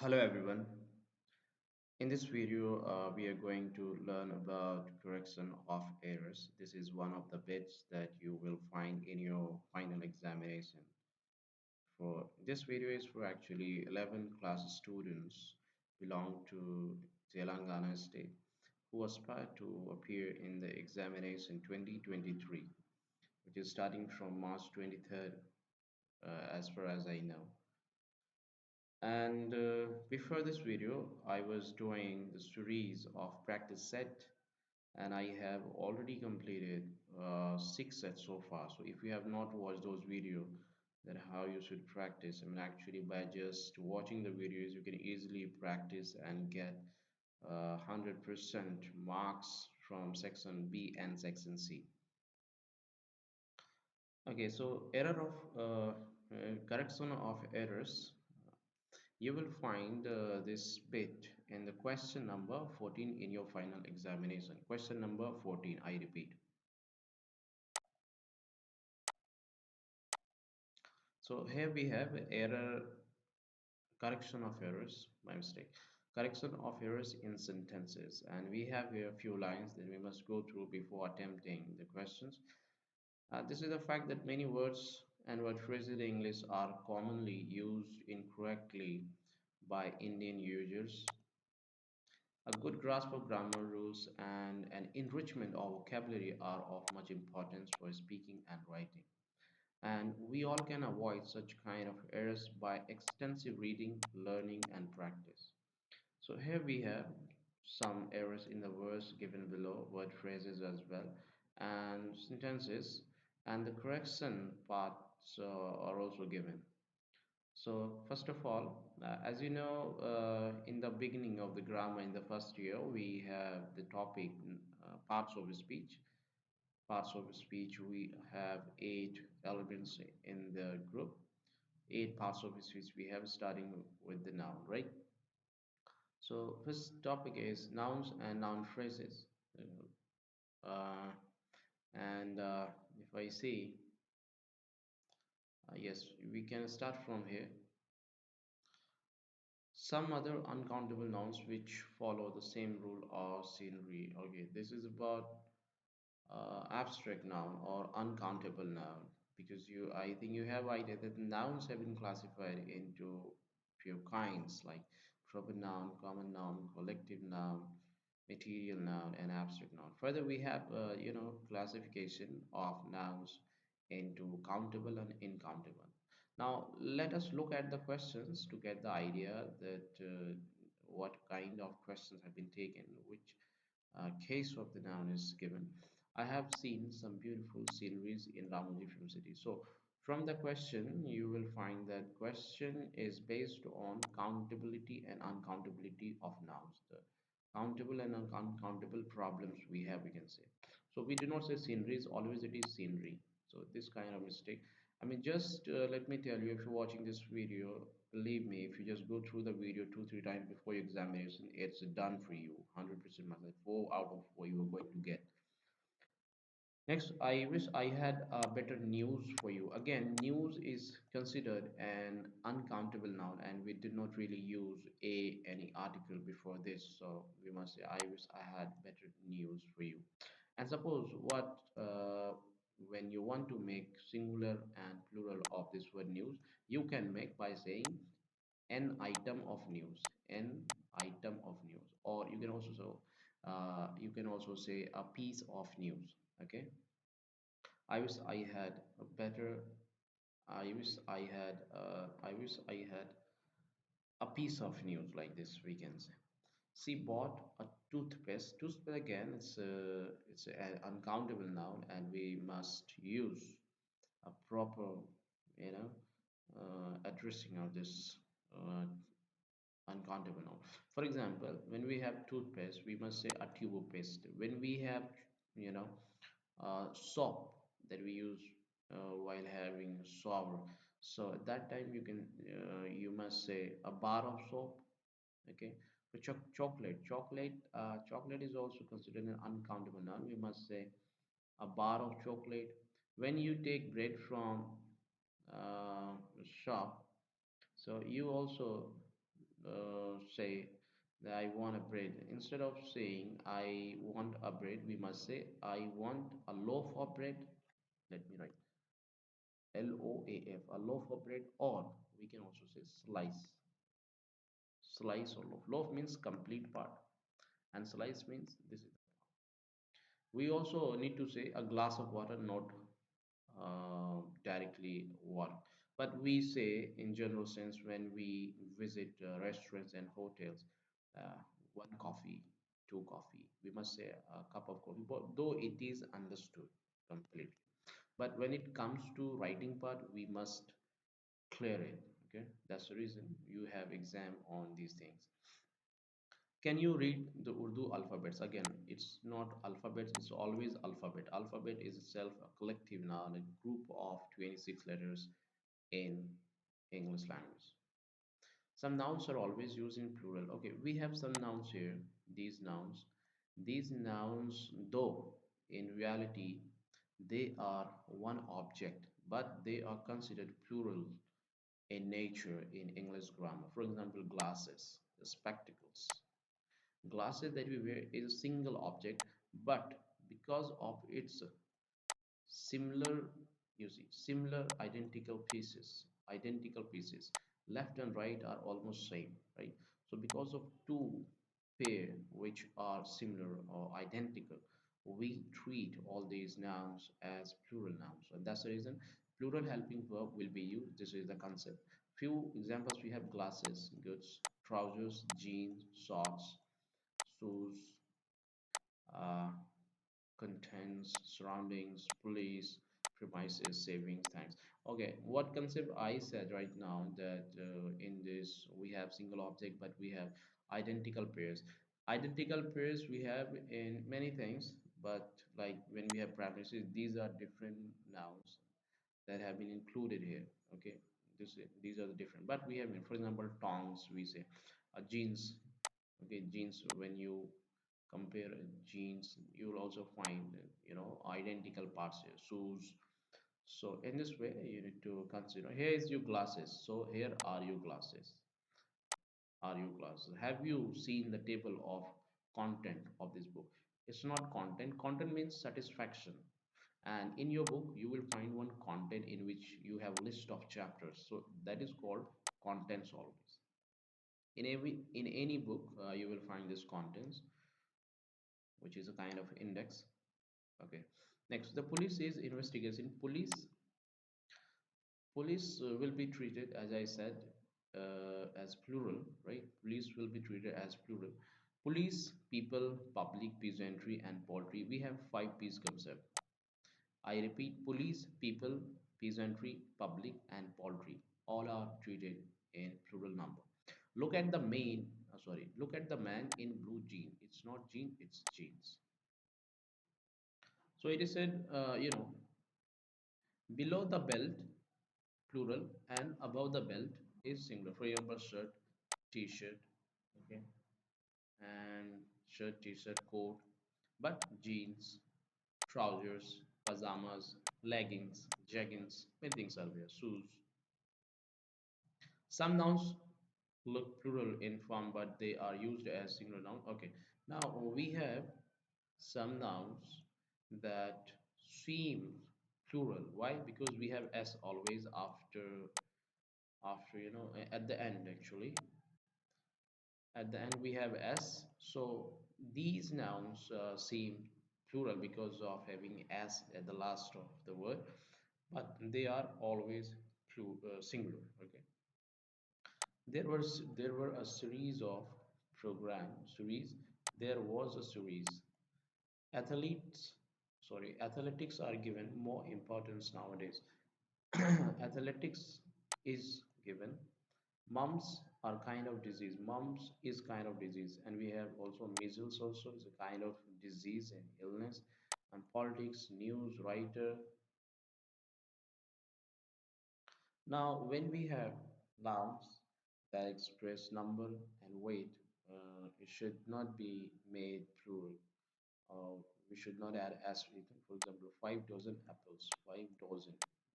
Hello everyone. In this video, we are going to learn about correction of errors. This is one of the bits that you will find in your final examination. For this video is for actually 11 class students belong to Telangana state who aspire to appear in the examination 2023, which is starting from March 23rd, as far as I know. And before this video, I was doing the series of practice set, and I have already completed 6 sets so far. So if you have not watched those videos, then how you should practice. I mean, actually, by just watching the videos, you can easily practice and get 100% marks from section B and section C. Okay, so correction of errors. You will find this bit in the question number 14 in your final examination. Question number 14, I repeat. So here we have error, correction of errors, my mistake. Correction of errors in sentences. And we have here a few lines that we must go through before attempting the questions. This is the fact that many words and word phrases in English are commonly used incorrectly by Indian users. A good grasp of grammar rules and an enrichment of vocabulary are of much importance for speaking and writing. And we all can avoid such kind of errors by extensive reading, learning, and practice. So here we have some errors in the words given below, word phrases as well, and sentences, and the correction parts are also given. So first of all, as you know, in the beginning of the grammar in the first year, we have the topic parts of speech. Parts of speech, we have 8 elements in the group. 8 parts of speech we have starting with the noun, right? So first topic is nouns and noun phrases. Uh, and if I see, yes, we can start from here. Some other uncountable nouns which follow the same rule are scenery. Okay, this is about abstract noun or uncountable noun, because I think you have idea that nouns have been classified into few kinds like proper noun, common noun, collective noun, material noun, and abstract noun. Further, we have classification of nouns into countable and incountable. Now let us look at the questions to get the idea that what kind of questions have been taken, which case of the noun is given. I have seen some beautiful sceneries in Ramoji Film City. So from the question, you will find that question is based on countability and uncountability of nouns. The countable and uncountable problems we have, we can say. So we do not say sceneries, always it is scenery. So this kind of mistake. I mean, just let me tell you, if you're watching this video, believe me, if you just go through the video 2 3 times before your examination, it's done for you 100%. Method 4 out of 4 you are going to get. Next, I wish I had better news for you. Again, news is considered an uncountable noun, and we did not really use any article before this. So we must say, I wish I had better news for you. And suppose when you want to make singular and plural of this word news, you can make by saying an item of news, an item of news, or you can also say a piece of news. Okay. I wish I had a better. I wish I had a piece of news like this. We can say. She bought a toothpaste. Toothpaste again. It's an uncountable noun, and we must use a proper, you know, addressing of this uncountable noun. For example, when we have toothpaste, we must say a tube paste. When we have, you know, soap that we use while having shower, so at that time you must say a bar of soap. Okay. For chocolate is also considered an uncountable noun. We must say a bar of chocolate. When you take bread from shop, so you also say that I want a bread. Instead of saying I want a bread, we must say I want a loaf of bread. Let me write LOAF, a loaf of bread, or we can also say slice. Slice or loaf. Loaf means complete part, and slice means this is. We also need to say a glass of water, not directly water. But we say in general sense when we visit restaurants and hotels, uh, one coffee, two coffee. We must say a cup of coffee, but though it is understood completely. But when it comes to writing part, we must clear it. Okay, that's the reason you have exam on these things. Can you read the Urdu alphabets? Again, it's not alphabets, it's always alphabet. Alphabet is itself a collective noun, a group of 26 letters in English language. Some nouns are always used in plural. Okay, we have some nouns here. These nouns. These nouns, though in reality they are one object, but they are considered plural in nature in English grammar. For example, glasses, spectacles. Glasses that we wear is a single object, but because of its similar, you see, similar identical pieces, left and right are almost same, right? So because of two pair which are similar or identical, we treat all these nouns as plural nouns, and that's the reason plural helping verb will be used. This is the concept. Few examples we have: glasses, goods, trousers, jeans, socks, shoes, uh, contents, surroundings, police, premises, savings, thanks. Okay, what concept I said right now that in this we have single object, but we have identical pairs. Identical pairs we have in many things, but like when we have premises, these are different nouns that have been included here. Okay, these are the different, but we have, for example, tongs. We say jeans. Okay, jeans. When you compare jeans, you will also find identical parts here. Shoes. So in this way you need to consider. Here is your glasses, so here are your glasses. Are your glasses? Have you seen the table of content of this book? It's not content. Content means satisfaction, and in your book you will find one content in which you have list of chapters, so that is called contents. Always in any book you will find this contents, which is a kind of index. Okay, next, the police is investigation. Police will be treated, as I said, as plural, right? Police will be treated as plural. Police, people, public, peasantry, and poultry. We have five P's concept. I repeat: police, people, peasantry, public, and poultry. All are treated in plural number. Look at the man in blue jean. It's not jean, it's jeans. So it is said, below the belt, plural, and above the belt is singular. For example, shirt, t-shirt, okay, and shirt, t-shirt, coat, but jeans, trousers, pajamas, leggings, jeggings, many things are there. Shoes. Some nouns look plural in form, but they are used as singular noun. Okay, now we have some nouns that seem plural. Why? Because we have s always after at the end. Actually, at the end we have s, so these nouns seem plural because of having s at the last of the word, but they are always singular. Okay, there were a series of program series there was a series. Athletics are given more importance nowadays. Athletics is given. Mumps are kind of disease. Mumps is kind of disease, and we have also measles. Also is a kind of disease and illness. And politics, news, writer. Now, when we have nouns that express number and weight, it should not be made plural. We should not add as written. For example, 5 dozen apples, 5 dozen.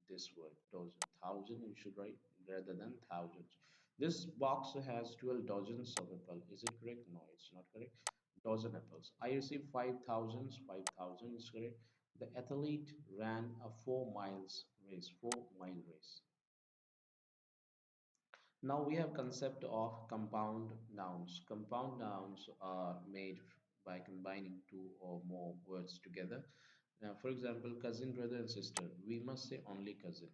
This word, dozen, thousand. We should write rather than thousands. This box has 12 dozens of apples. Is it correct? No, it's not correct. Dozen apples. I received 5,000. 5,000 is correct. The athlete ran a 4 miles race. 4 mile race. Now we have concept of compound nouns. Compound nouns are made by combining two or more words together. Now, for example, cousin, brother, and sister. We must say only cousin.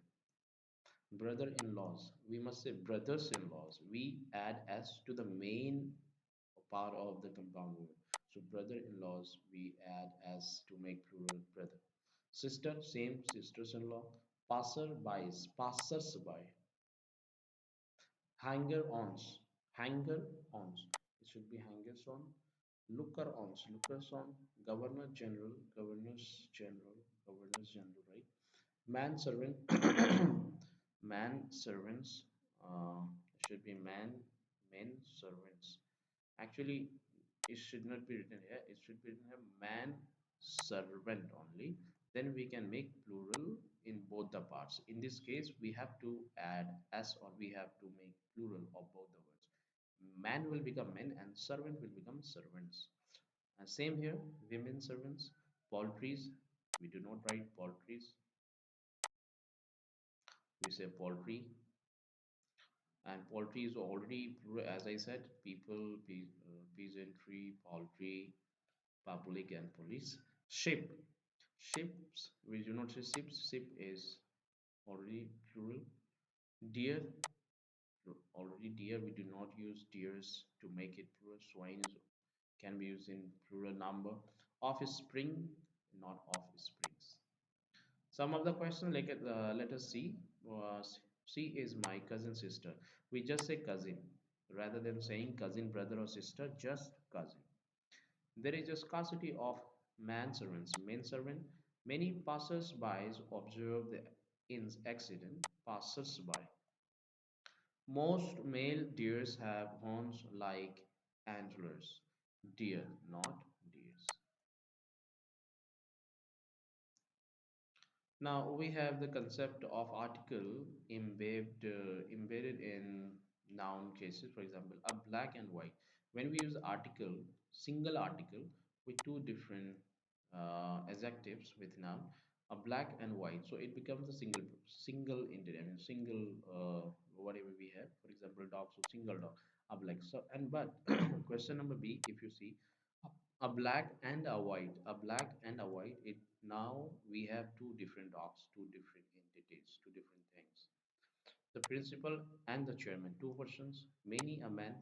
Brother-in-laws. We must say brothers-in-laws. We add s to the main part of the compound word. So brother-in-laws, we add s to make plural brother. Sister, same sisters-in-law. Passer-bys, passers-by. Hanger-ons, hanger-ons. It should be hangers-on. Looker-ons, lookers-on. Governor-general, governors-general, governors-general, right? Manservant, manservants. Should be men servants. Actually, it should not be written here. It should be written here man servant only. Then we can make plural in both the parts. In this case, we have to add s or we have to make plural of both the words. Man will become men and servant will become servants. Same here, women servants, poultries. We do not write poultries. We say poultry, and poultry is already, as I said, people, peasantry, poultry, public, and police. Ship, ships, we do not say ships. Ship is already plural. Deer, already deer, we do not use deers to make it plural. Swine is, can be used in plural number. Offspring, not offsprings. Some of the questions, like let us see. She is my cousin sister. We just say cousin rather than saying cousin, brother, or sister, just cousin. There is a scarcity of manservants, men servant. Many passers-by observe the inn's accident. Passers-by. Most male deers have horns like antlers. Deer, not deers. Now we have the concept of article embedded in noun cases. For example, a black and white. When we use article, single article with two different adjectives with noun, a black and white, so it becomes a single entity. I mean single whatever we have. For example, dog, so single dog. A black. So and but question number B, if you see a black and a white, a black and a white, it now we have two different dogs, two different entities, two different things. The principal and the chairman, two persons. Many a man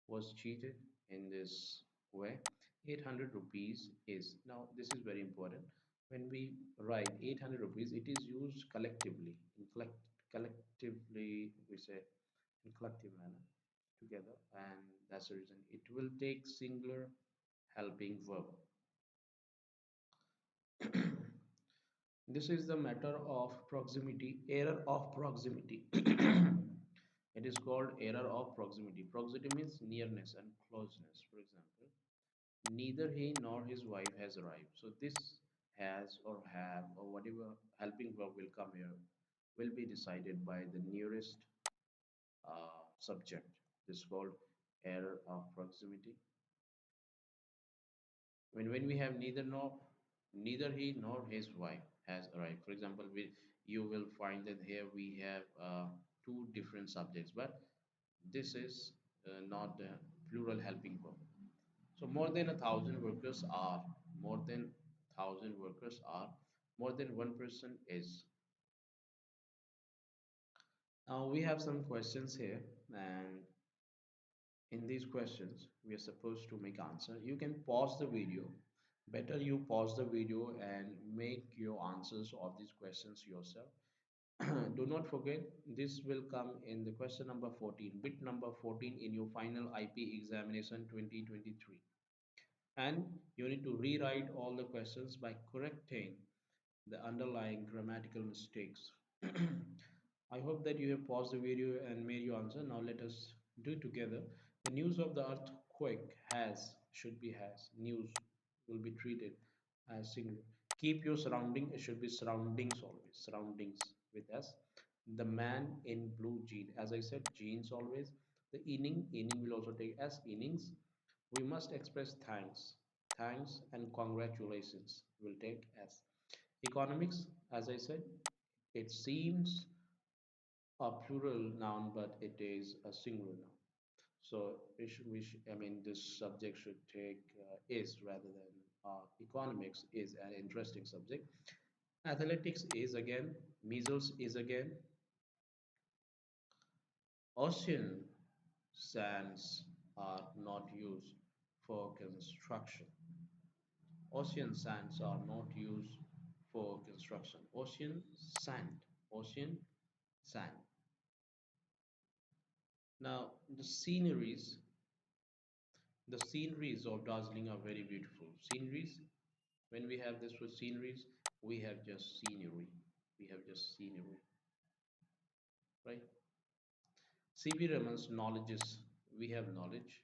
was cheated in this way. 800 rupees is, now this is very important. When we write 800 rupees, it is used collectively. In collectively, we say in collective manner together, and that's the reason it will take singular helping verb. This is the matter of proximity, error of proximity. It is called error of proximity. Proximity means nearness and closeness. For example, neither he nor his wife has arrived. So this has or have or whatever helping verb will come here will be decided by the nearest subject. This is called error of proximity. When we have neither he nor his wife has arrived. For example, you will find that here we have two different subjects, but this is not the plural helping verb. So more than 1,000 workers are, more than 1,000 workers are, more than one person is. Now we have some questions here, and in these questions we are supposed to make answer. You can pause the video. Better you pause the video and make your answers of these questions yourself. Do not forget, this will come in the question number 14, bit number 14 in your final IP examination 2023. And you need to rewrite all the questions by correcting the underlying grammatical mistakes. I hope that you have paused the video and made your answer. Now let us do together. The news of the earthquake should be has. News will be treated as singular. Keep your surrounding, it should be surroundings always. Surroundings with S. The man in blue jeans. As I said, jeans always. The inning will also take as innings. We must express thanks and congratulations will take as economics. As I said, it seems a plural noun, but it is a singular noun. So I mean, this subject should take is rather than economics is an interesting subject. Athletics is again, measles is again, ocean sands are not used for construction. Ocean sands are not used for construction. Ocean sand. Now the sceneries of Darjeeling are very beautiful. Sceneries, when we have this for sceneries, we have just scenery. We have just scenery, right? C.B. Raman's knowledge is, we have knowledge.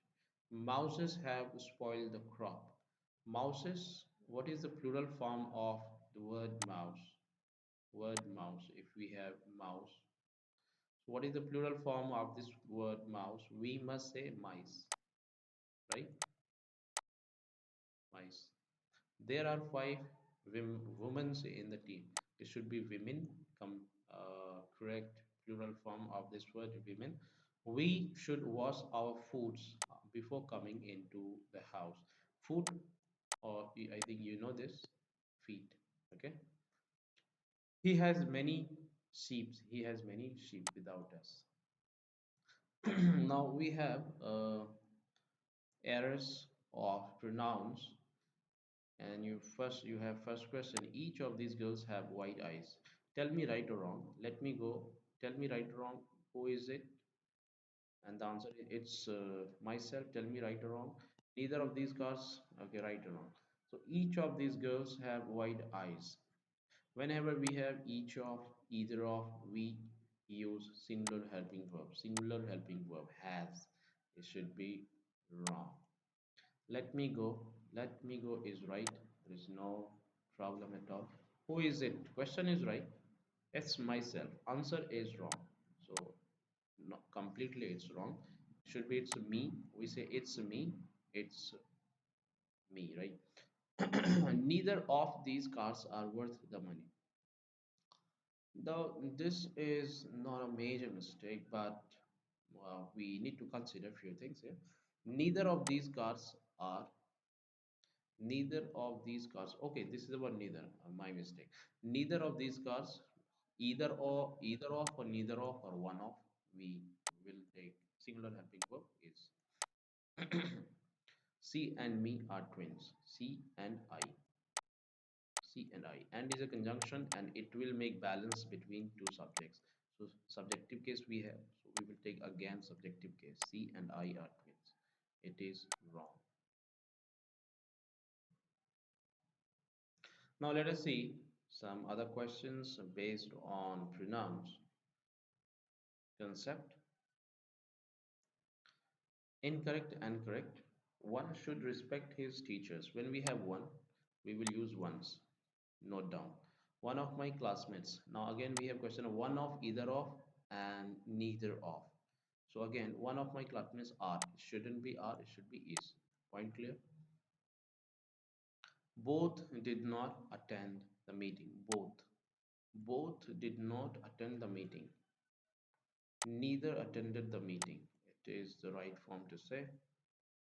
Mouses have spoiled the crop. Mouses, what is the plural form of the word mouse? Word mouse, if we have mouse. So what is the plural form of this word mouse? We must say mice, right? Mice. There are five women in the team. It should be women. Correct plural form of this word women. We should wash our foods before coming into the house. Food, or I think you know this, feet. Okay. He has many sheep. He has many sheep without us. Now we have errors of pronouns, and you have first question. Each of these girls have white eyes. Tell me right or wrong. Let me go. Tell me right or wrong. Who is it? And the answer is it's myself. Tell me right or wrong. Neither of these cars. Okay, right or wrong. So each of these girls have white eyes. Whenever we have each of, either of, we use singular helping verb. Singular helping verb has. It should be wrong. Let me go. Let me go is right. There is no problem at all. Who is it? Question is right. It's myself. Answer is wrong. So not completely it's wrong. Should be it's me. We say it's me. It's me, right? Neither of these cars are worth the money. Though this is not a major mistake, but we need to consider a few things here. Neither of these cars are Neither of these cars. Okay, this is about neither. My mistake. Neither of these cars, either of, or neither of, or one of. We will take singular helping verb is. C and me are twins. C and I. And is a conjunction, and it will make balance between two subjects. So subjective case we have. So we will take again subjective case. C and I are twins. It is wrong. Now let us see some other questions based on pronouns. Concept, incorrect and correct. One should respect his teachers. When we have one, we will use ones. Note down. One of my classmates. Now again we have question of one of, either of, and neither of. So again, one of my classmates are. It shouldn't be are, it should be is. Point clear? Both did not attend the meeting. Both did not attend the meeting. Neither attended the meeting. It is the right form to say,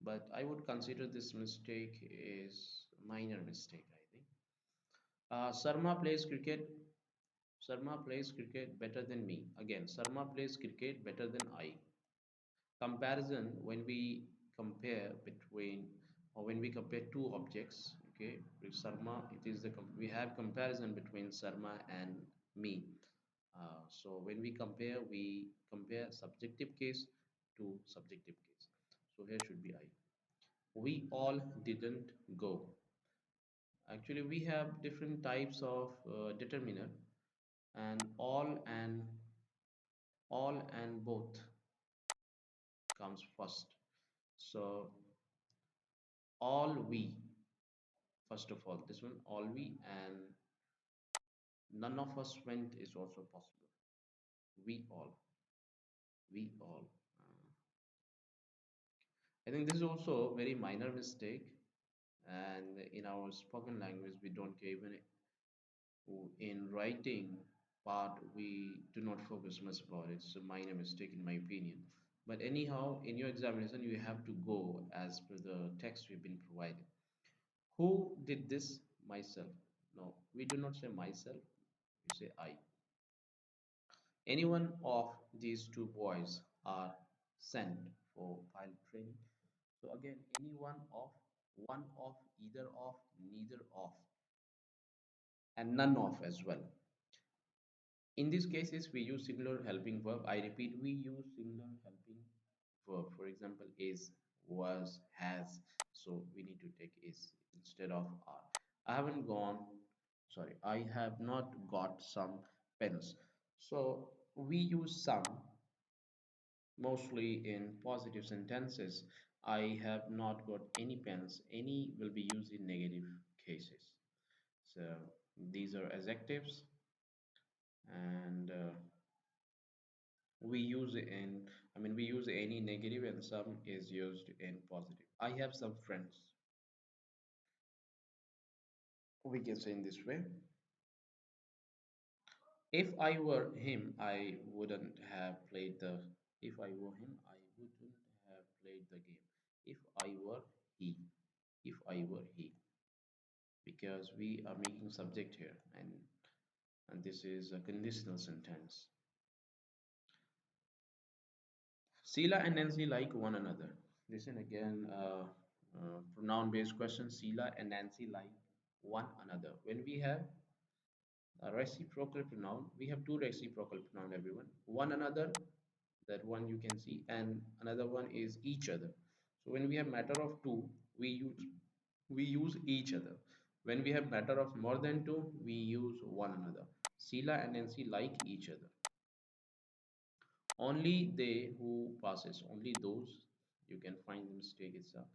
but I would consider this mistake is minor mistake, I think. Sarma plays cricket. Sarma plays cricket better than me. Again, Sarma plays cricket better than I. Comparison, when we compare between, or when we compare two objects, okay, with Sarma, it is we have comparison between Sarma and me. So when we compare subjective case to subjective case. So here should be I. We all didn't go. Actually, we have different types of determiner, and all and both comes first. So all we, first of all, this one all we, and none of us went is also possible. We all, we all. I think this is also a very minor mistake, and in our spoken language, we don't care. Even in writing part, we do not focus much about it. It's a minor mistake, in my opinion. But anyhow, in your examination, you have to go as per the text we've been provided. Who did this? Myself. No, we do not say myself, we say I. Any one of these two boys are sent for pilot training. So again, any one of, either of, neither of, and none of as well. In these cases, we use singular helping verb. I repeat, we use singular helping verb. For example, is, was, has. So we need to take is instead of are. I haven't gone, sorry, I have not got some pens. So we use some mostly in positive sentences. I have not got any pens. Any will be used in negative cases. So these are adjectives, and we use in, we use any negative and some is used in positive. I have some friends. We can say in this way. If I were him, I wouldn't have played the. If I were him, I wouldn't have played the game. If I were he. If I were he. Because we are making subject here, and this is a conditional sentence. Sheila and Nancy like one another. Listen again, pronoun based question. Sheila and Nancy like one another. When we have a reciprocal pronoun, we have two reciprocal pronoun, everyone. One another, that one you can see, and another one is each other. So when we have matter of two, we use each other. When we have matter of more than two, we use one another. Sheila and Nancy like each other. Only they who passes, only those, you can find the mistake itself.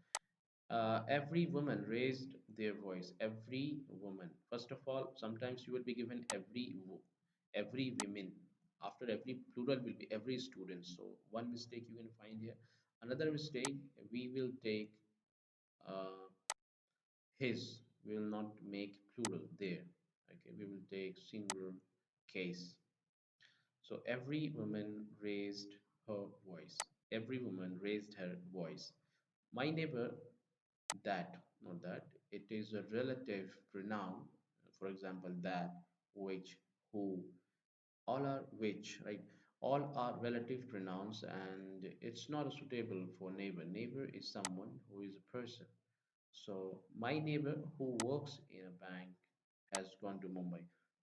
Every woman raised their voice. Every woman. First of all, sometimes you will be given every women. After every plural will be every student. So one mistake you can find here. Another mistake, we will take uh, his. We will not make plural there. Okay, we will take singular case. So every woman raised her voice. Every woman raised her voice. My neighbor, that, not that, it is a relative pronoun. For example, that, which, who, all are which, right? All are relative pronouns, and it's not suitable for neighbor. Neighbor is someone who is a person. So my neighbor who works in a bank has gone to Mumbai.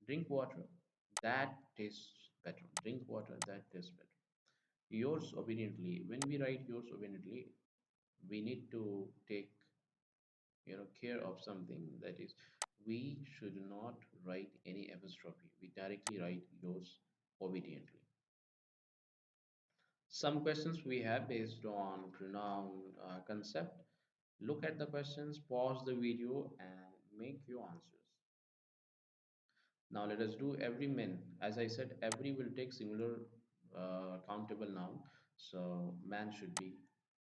Drink water. That tastes better. Drink water. That tastes better. Yours obediently. When we write yours obediently, we need to take care of something, that is, we should not write any apostrophe. We directly write yours obediently. Some questions we have based on pronoun concept. Look at the questions, pause the video, and make your answers. Now let us do every man. As I said, every will take singular countable noun. So man should be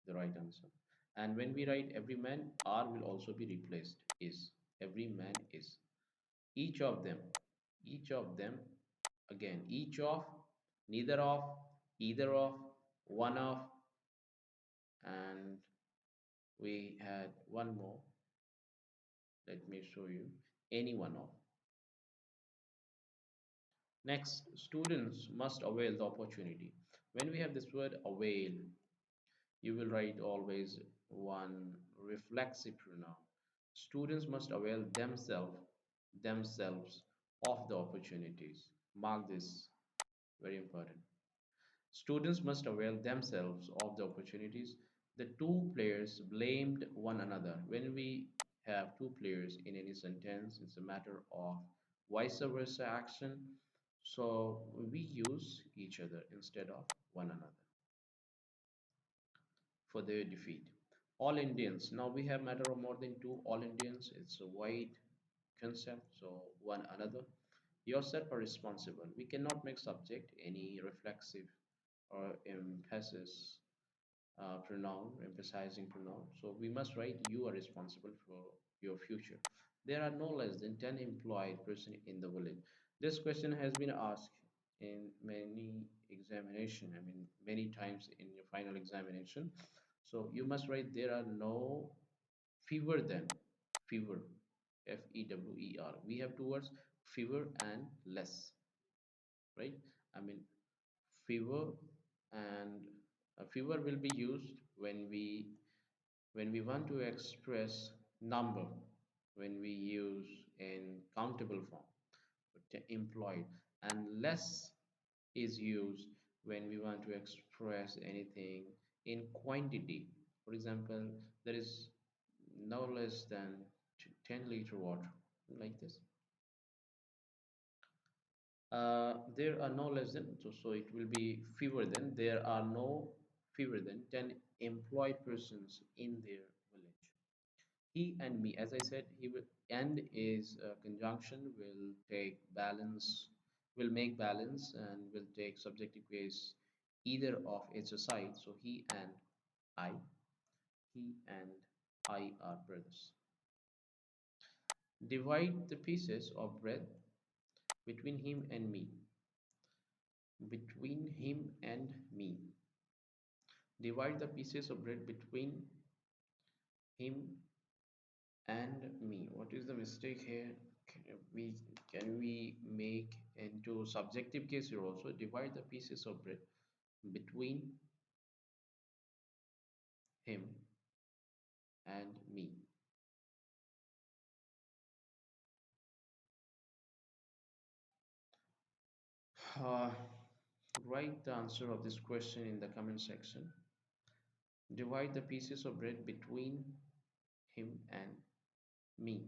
the right answer. And when we write every man, R will also be replaced. Is. Every man is. Each of them, again, each of, neither of, either of, one of, and we had one more. Let me show you. Any one of. Next, students must avail the opportunity. When we have this word avail, you will write always one reflexive pronoun. Students must avail themselves of the opportunities. Mark this, very important. Students must avail themselves of the opportunities. The two players blamed one another. When we have two players in any sentence, it's a matter of vice versa action. So we use each other instead of one another for their defeat. All Indians. Now we have matter of more than two. All Indians. It's a wide concept. So one another. Yourself are responsible. We cannot make subject any reflexive or emphasis pronoun, emphasizing pronoun. So we must write you are responsible for your future. There are no less than 10 employed person in the village. This question has been asked in many examination, I mean many times in your final examination. So you must write there are no fewer than, fewer, fewer. We have two words, fewer and less, right? I mean fewer and fewer will be used when we want to express number, when we use in countable form, employed, and less is used when we want to express anything in quantity. For example, there is no less than 10-liter water, like this. There are no less than, so it will be fewer than, there are no fewer than 10 employed persons in their village. He and me, as I said, he will, and is a conjunction, will take balance, will make balance, and will take subjective case either of its side. So I, he and I are brothers. Divide the pieces of bread between him and me. Between him and me. Divide the pieces of bread between him and me. What is the mistake here? Can we make into subjective case here also? Divide the pieces of bread between him and me. Uh, Write the answer of this question in the comment section. Divide the pieces of bread between him and me.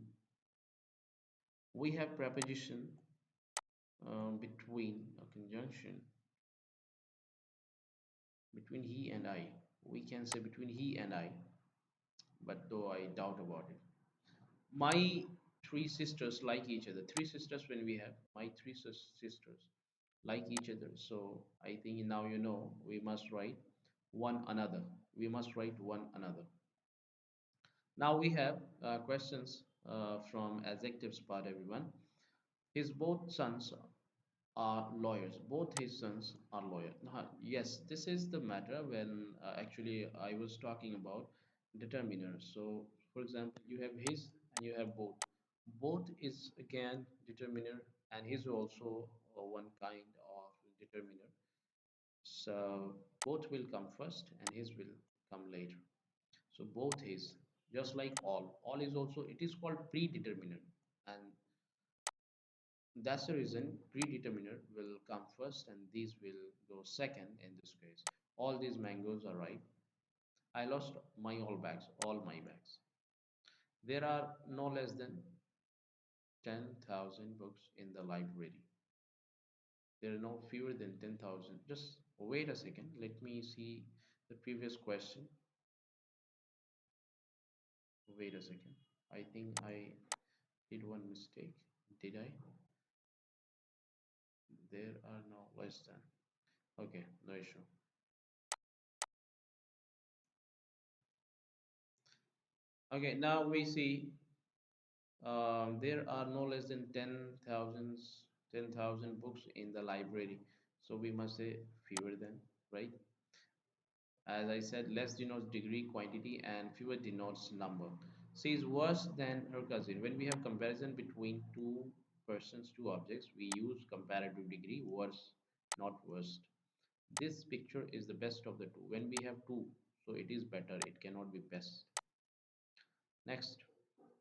We have preposition between, a conjunction between he and I. We can say between he and I, but though I doubt about it. My three sisters like each other. Three sisters, when we have my three sisters like each other. So I think now you know we must write one another. We must write one another. Now we have questions from adjectives part, everyone. His both sons are lawyers. Both his sons are lawyers. Yes, this is the matter when actually I was talking about determiner. So, for example, you have his and you have both. Both is again determiner, and his also one kind of determiner. So both will come first and his will come later. So both his, just like all. All is also, it is called predeterminer, and that's the reason predeterminer will come first and these will go second in this case. All these mangoes are ripe. I lost my all bags, all my bags. There are no less than 10,000 books in the library. There are no fewer than 10,000. Just wait a second. Let me see the previous question. Wait a second. I think I did one mistake. Did I? There are no less than. Okay, no issue. Okay, now we see there are no less than 10,000 books in the library. So we must say fewer than, right? As I said, less denotes degree, quantity, and fewer denotes number. She is worse than her cousin. When we have comparison between two persons, two objects, we use comparative degree, worse, not worst. This picture is the best of the two. When we have two, so it is better, it cannot be best. Next,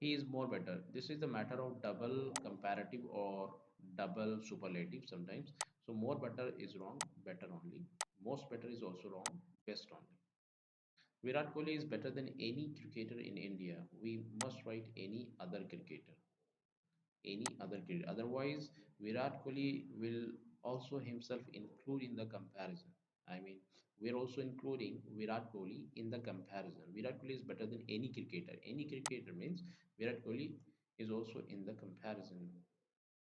he is more better. This is the matter of double comparative or double superlative sometimes. So more better is wrong, better only. Most better is also wrong, best only. Virat Kohli is better than any cricketer in India. We must write any other cricketer. Any other cricketer. Otherwise, Virat Kohli will also himself include in the comparison. I mean, we're also including Virat Kohli in the comparison. Virat Kohli is better than any cricketer. Any cricketer means Virat Kohli is also in the comparison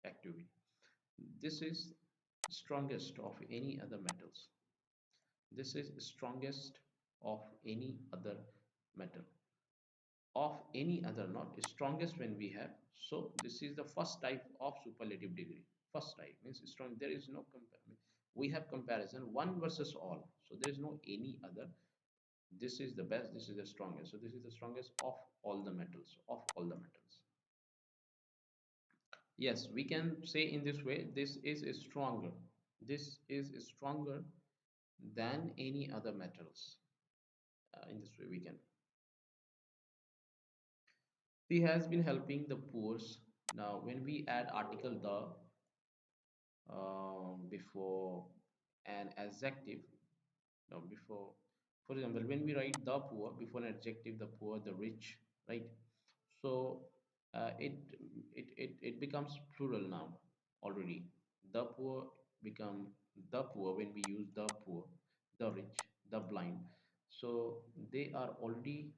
activity. This is strongest of any other metals. This is strongest of any other metal, of any other, not strongest when we have. So this is the first type of superlative degree. First type means strong. There is no we have comparison one versus all. So there is no any other. This is the best. This is the strongest. So this is the strongest of all the metals. Of all the metals. Yes, we can say in this way. This is stronger. This is stronger than any other metals. In this way we can. He has been helping the poor. Now, when we add article the before an adjective, now before, for example, when we write the poor before an adjective, the poor, the rich, right? So it becomes plural now already. The poor become the poor when we use the poor, the rich, the blind. So they are already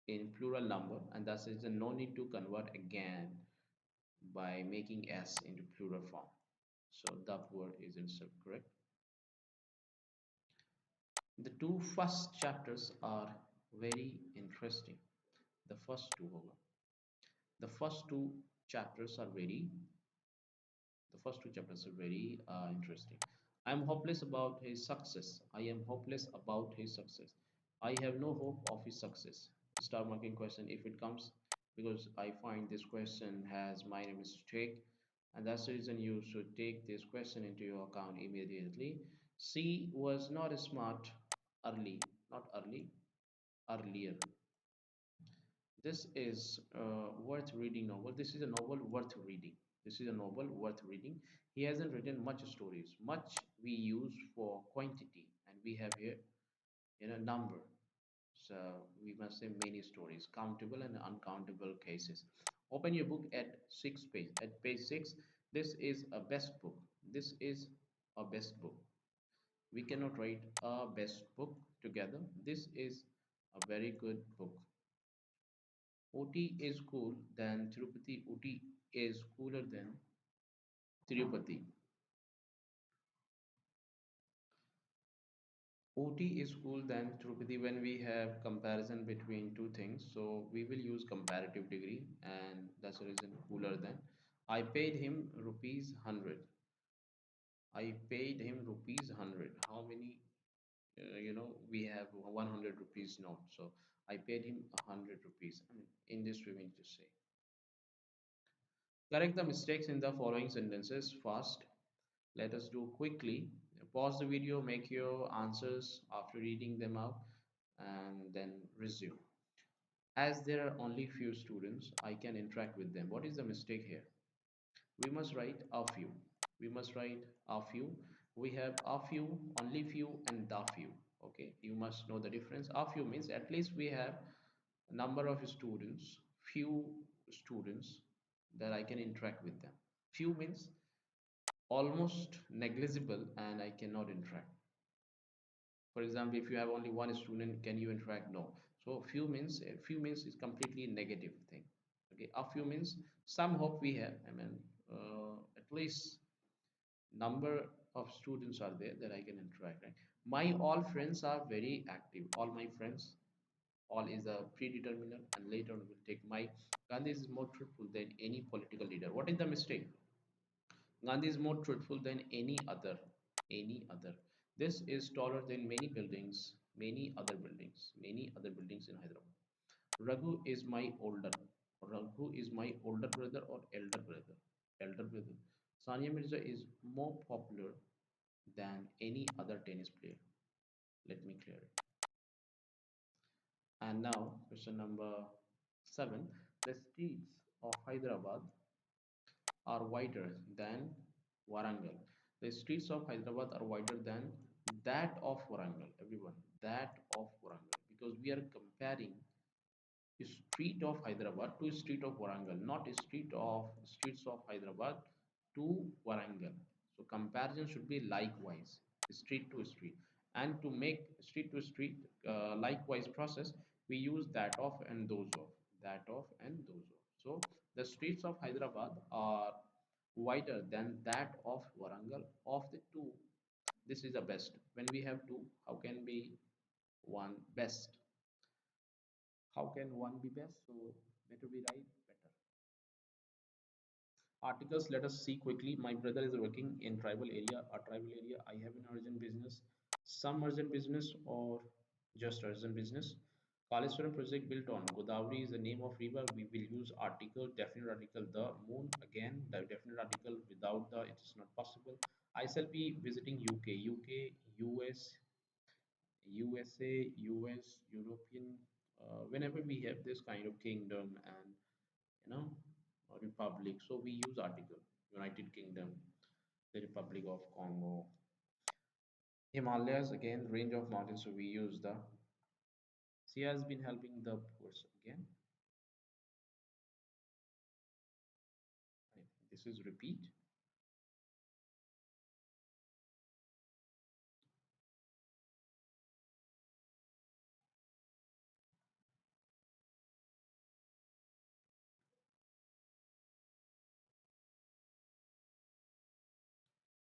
in plural number, and thus is no need to convert again by making s into plural form. So the poor is instead correct. The two first chapters are very interesting. The first two, the first two chapters are very the first two chapters are very interesting. I am hopeless about his success. I am hopeless about his success. I have no hope of his success. Star marking question if it comes, because I find this question has minor mistake, and that's the reason you should take this question into your account immediately. C was not smart early, not early, earlier. This is worth reading novel. This is a novel worth reading. This is a novel worth reading. He hasn't written much stories. Much we use for quantity, and we have here number. So we must say many stories, countable and uncountable cases. Open your book at page. At page 6, this is a best book. This is a best book. We cannot write a best book together. This is a very good book. OT is cool than Tirupati. OT is cooler than Tirupati. OT is cool than Tirupati when we have comparison between two things. So we will use comparative degree, and that's the reason cooler than. I paid him rupees 100. I paid him rupees 100. How many? We have 100 rupees note. So I paid him 100 rupees. I mean, in this way we need to say. Correct the mistakes in the following sentences fast. Let us do quickly. Pause the video, make your answers after reading them out, and then resume. As there are only few students, I can interact with them. What is the mistake here? We must write a few. We must write a few. We have a few, only few, and the few. Okay, you must know the difference. A few means at least we have a number of students, few students that I can interact with them. Few means almost negligible and I cannot interact. For example, if you have only one student, can you interact? No. So few means is completely negative thing. Okay, a few means some hope we have. I mean, at least number of students are there that I can interact. Right? My all friends are very active. All my friends, all is a predeterminant, and later on we'll take my. Gandhi is more truthful than any political leader. What is the mistake? Gandhi is more truthful than any other. Any other. This is taller than many other buildings, many other buildings in Hyderabad. Raghu is my older. Raghu is my older brother or elder brother. Elder brother. Sania Mirza is more popular than any other tennis player. Let me clear it. And now, question number 7. The streets of Hyderabad are wider than Warangal. The streets of Hyderabad are wider than that of Warangal. Everyone, that of Warangal. Because we are comparing street of Hyderabad to street of Warangal, not streets of Hyderabad to Warangal. So comparison should be likewise, street to street. And to make street to street likewise process, we use that of and those of, that of and those of. So the streets of Hyderabad are wider than that of Warangal. Of the two, this is the best. When we have two, how can be one best. How can one be best? So better we write better. Articles, let us see quickly. My brother is working in tribal area, a tribal area. I have an urgent business, some urgent business, or just urgent business. Kaleswaram project built on Godavari is the name of river. We will use article, definite article, the moon. Again, the definite article without the, it is not possible. I shall be visiting UK, US, USA, US, European. Whenever we have this kind of kingdom and you know republic, so we use article. United Kingdom, the Republic of Congo, Himalayas, again range of mountains, so we use the. She has been helping the poor. Again, this is repeat.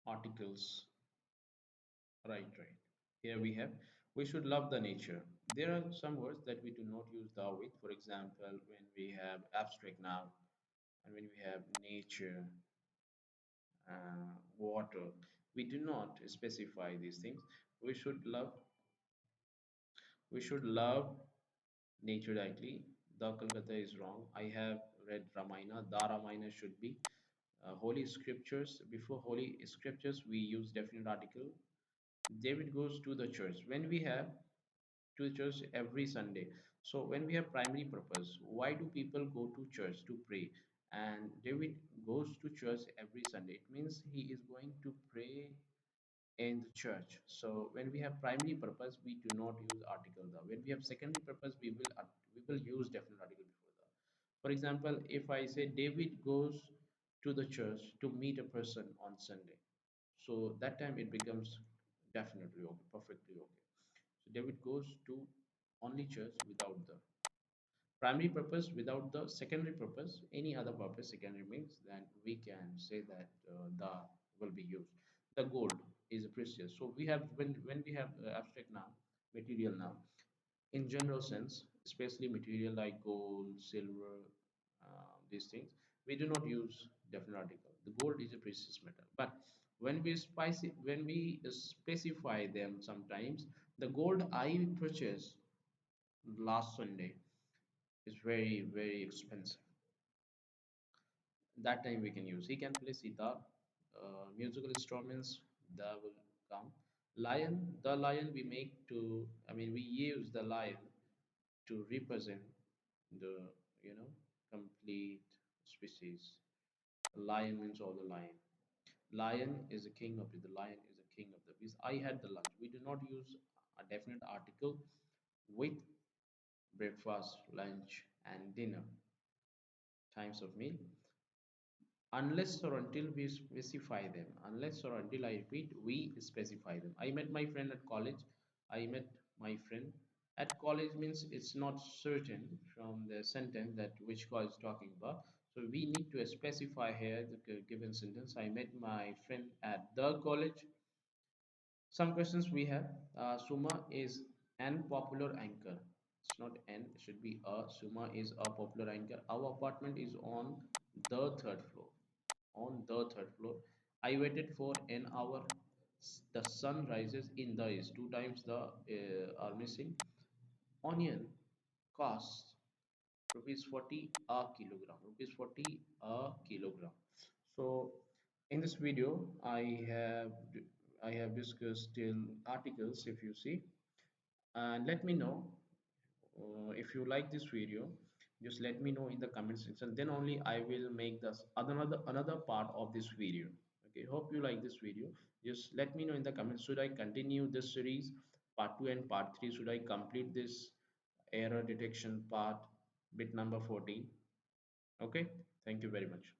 Articles, right. Here we have, we should love the nature. There are some words that we do not use the with. For example, when we have abstract noun and when we have nature, water, we do not specify these things. We should love, we should love nature directly. The Kolkata is wrong. I have read Ramayana. The Ramayana should be holy scriptures. Before holy scriptures, we use definite article. David goes to the church. When we have to church every Sunday. So when we have primary purpose, why do people go to church to pray? And David goes to church every Sunday. It means he is going to pray in the church. So when we have primary purpose, we do not use article the. When we have secondary purpose, we will use definite article before the. For example, if I say David goes to the church to meet a person on Sunday, so that time it becomes definitely okay, perfectly okay. So David goes to only church without the primary purpose, without the secondary purpose, any other purpose secondary means, then we can say that the will be used. The gold is precious. So we have, when we have abstract noun, material noun, in general sense, especially material like gold, silver, these things, we do not use definite article. The gold is a precious metal. But when we specify them sometimes, the gold I purchased last Sunday is very expensive. That time we can use. He can play sitar, musical instruments. That will come. Lion, the lion we make to. I mean, we use the lion to represent the complete species. Lion means all the lion. Lion is a king of it. The lion is a king of the beast. I had the lunch. We do not use a definite article with breakfast, lunch, and dinner times of meal, unless or until we specify them. Unless or until, I repeat, we specify them. I met my friend at college. I met my friend at college means it's not certain from the sentence that which college is talking about, so we need to specify here the given sentence. I met my friend at the college. Some questions we have. Suma is an popular anchor. It's not an, it should be a. Suma is a popular anchor. Our apartment is on the third floor. On the third floor. I waited for an hour. The sun rises in the east. Two times the are missing. Onion costs rupees 40 a kilogram. Rupees 40 a kilogram. So in this video, I have discussed till articles. If you see, and let me know if you like this video. Just let me know in the comment section, then only I will make this another part of this video. Okay, hope you like this video. Just let me know in the comments, should I continue this series part 2 and part 3? Should I complete this error detection part bit number 14? Okay, thank you very much.